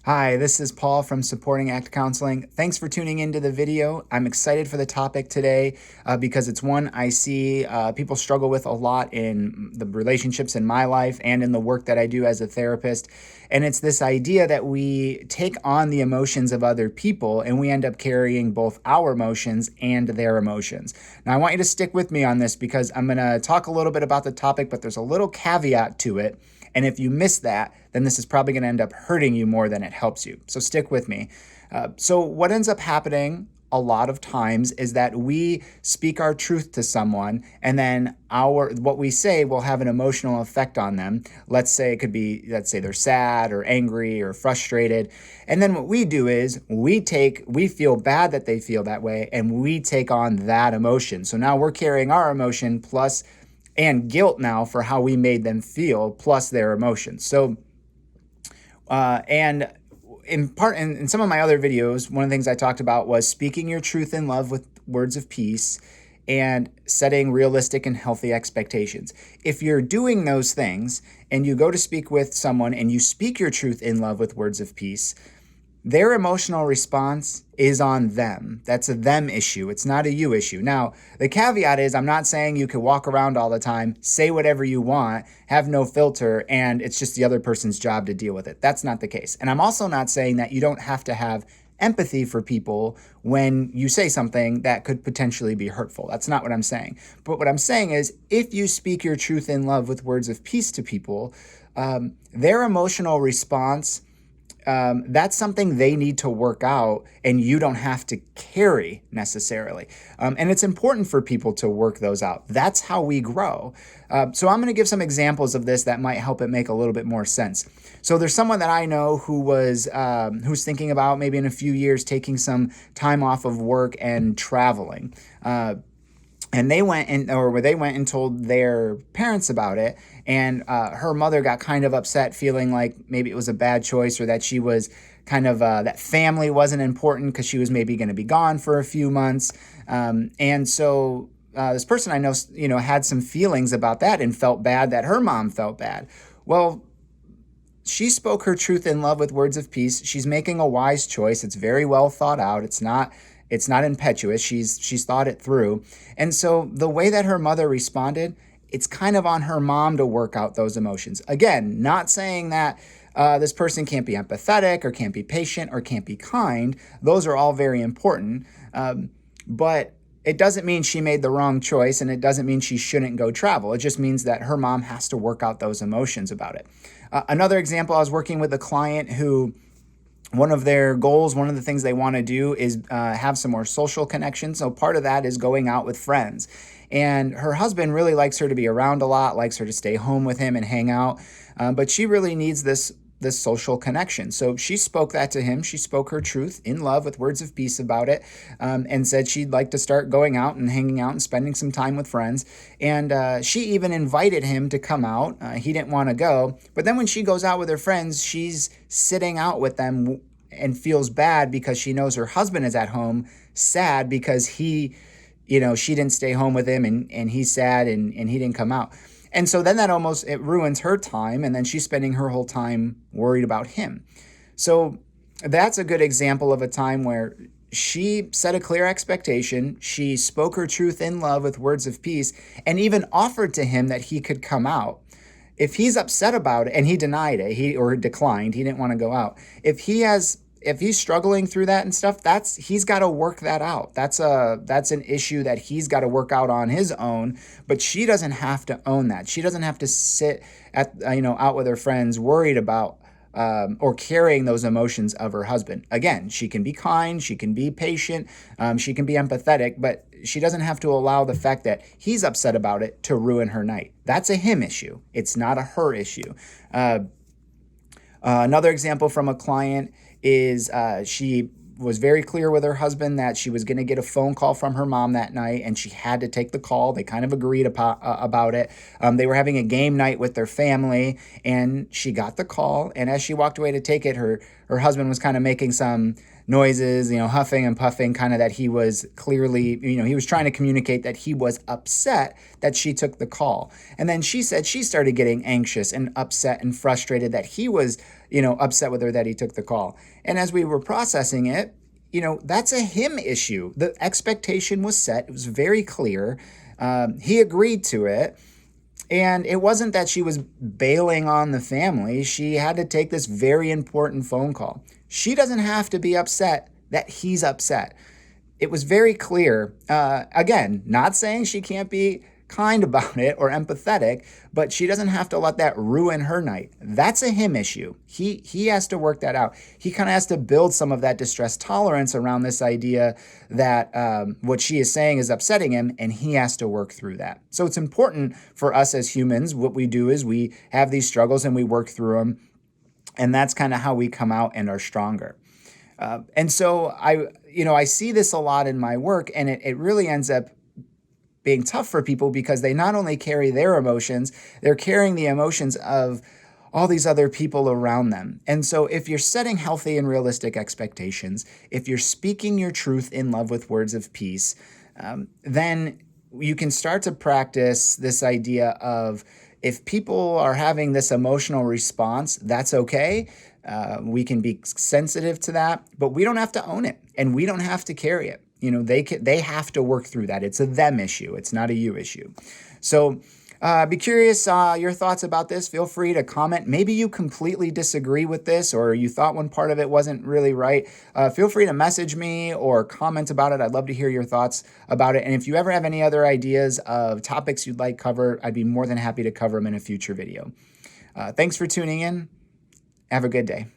Hi, this is Paul from Supporting Act Counseling. Thanks for tuning into the video. I'm excited for the topic today because it's one I see people struggle with a lot in the relationships in my life and in the work that I do as a therapist. And it's this idea that we take on the emotions of other people and we end up carrying both our emotions and their emotions. Now, I want you to stick with me on this because I'm going to talk a little bit about the topic, but there's a little caveat to it. And if you miss that, then this is probably going to end up hurting you more than it helps you. So stick with me. So what ends up happening a lot of times is that we speak our truth to someone, and then what we say will have an emotional effect on them. Let's say they're sad or angry or frustrated. And then what we do is we feel bad that they feel that way, and we take on that emotion. So now we're carrying our emotion plus and guilt now for how we made them feel, plus their emotions. So, and in some of my other videos, one of the things I talked about was speaking your truth in love with words of peace and setting realistic and healthy expectations. If you're doing those things and you go to speak with someone and you speak your truth in love with words of peace, their emotional response is on them. That's a them issue. It's not a you issue. Now, the caveat is I'm not saying you can walk around all the time, say whatever you want, have no filter, and it's just the other person's job to deal with it. That's not the case. And I'm also not saying that you don't have to have empathy for people when you say something that could potentially be hurtful. That's not what I'm saying. But what I'm saying is if you speak your truth in love with words of peace to people, their emotional response, that's something they need to work out and you don't have to carry necessarily. And it's important for people to work those out. That's how we grow. So I'm going to give some examples of this that might help it make a little bit more sense. So there's someone that I know who's thinking about maybe in a few years taking some time off of work and traveling. And they went and told their parents about it. And her mother got kind of upset, feeling like maybe it was a bad choice or that she was kind of, that family wasn't important because she was maybe going to be gone for a few months. And so this person I know, had some feelings about that and felt bad that her mom felt bad. Well, she spoke her truth in love with words of peace. She's making a wise choice. It's very well thought out. It's not impetuous. She's thought it through. And so the way that her mother responded, it's kind of on her mom to work out those emotions. Again, not saying that this person can't be empathetic or can't be patient or can't be kind. Those are all very important. But it doesn't mean she made the wrong choice, and it doesn't mean she shouldn't go travel. It just means that her mom has to work out those emotions about it. Another example, I was working with a client who, one of their goals, one of the things they want to do is have some more social connections. So part of that is going out with friends. And her husband really likes her to be around a lot, likes her to stay home with him and hang out. But she really needs this social connection. So she spoke that to him. She spoke her truth in love with words of peace about it, and said she'd like to start going out and hanging out and spending some time with friends. And she even invited him to come out. He didn't want to go. But then when she goes out with her friends, she's sitting out with them and feels bad because she knows her husband is at home, sad because she didn't stay home with him, and he's sad and he didn't come out. And so then it ruins her time, and then she's spending her whole time worried about him. So that's a good example of a time where she set a clear expectation. She spoke her truth in love with words of peace and even offered to him that he could come out. If he's upset about it, and he denied it, or declined, he didn't want to go out. If he's struggling through that and stuff, he's got to work that out. That's an issue that he's got to work out on his own, but she doesn't have to own that. She doesn't have to sit out with her friends worried about or carrying those emotions of her husband. Again, she can be kind, she can be patient, she can be empathetic, but she doesn't have to allow the fact that he's upset about it to ruin her night. That's a him issue. It's not a her issue. Another example from a client is she was very clear with her husband that she was going to get a phone call from her mom that night, and she had to take the call. They kind of agreed about it. They were having a game night with their family, and she got the call. And as she walked away to take it, her husband was kind of making some noises, huffing and puffing, kind of that he was clearly, he was trying to communicate that he was upset that she took the call. And then she said she started getting anxious and upset and frustrated that he was, upset with her that he took the call. And as we were processing it, that's a him issue. The expectation was set. It was very clear. He agreed to it. And it wasn't that she was bailing on the family. She had to take this very important phone call. She doesn't have to be upset that he's upset. It was very clear. Again, not saying she can't be kind about it or empathetic, but she doesn't have to let that ruin her night. That's a him issue. He has to work that out. He kind of has to build some of that distress tolerance around this idea that what she is saying is upsetting him, and he has to work through that. So it's important for us as humans. What we do is we have these struggles and we work through them, and that's kind of how we come out and are stronger. And so I see this a lot in my work, and it really ends up being tough for people because they not only carry their emotions, they're carrying the emotions of all these other people around them. And so if you're setting healthy and realistic expectations, if you're speaking your truth in love with words of peace, then you can start to practice this idea of, if people are having this emotional response, that's okay. We can be sensitive to that, but we don't have to own it, and we don't have to carry it. They have to work through that. It's a them issue. It's not a you issue. So be curious your thoughts about this. Feel free to comment. Maybe you completely disagree with this, or you thought one part of it wasn't really right. Feel free to message me or comment about it. I'd love to hear your thoughts about it. And if you ever have any other ideas of topics you'd like covered, I'd be more than happy to cover them in a future video. Thanks for tuning in. Have a good day.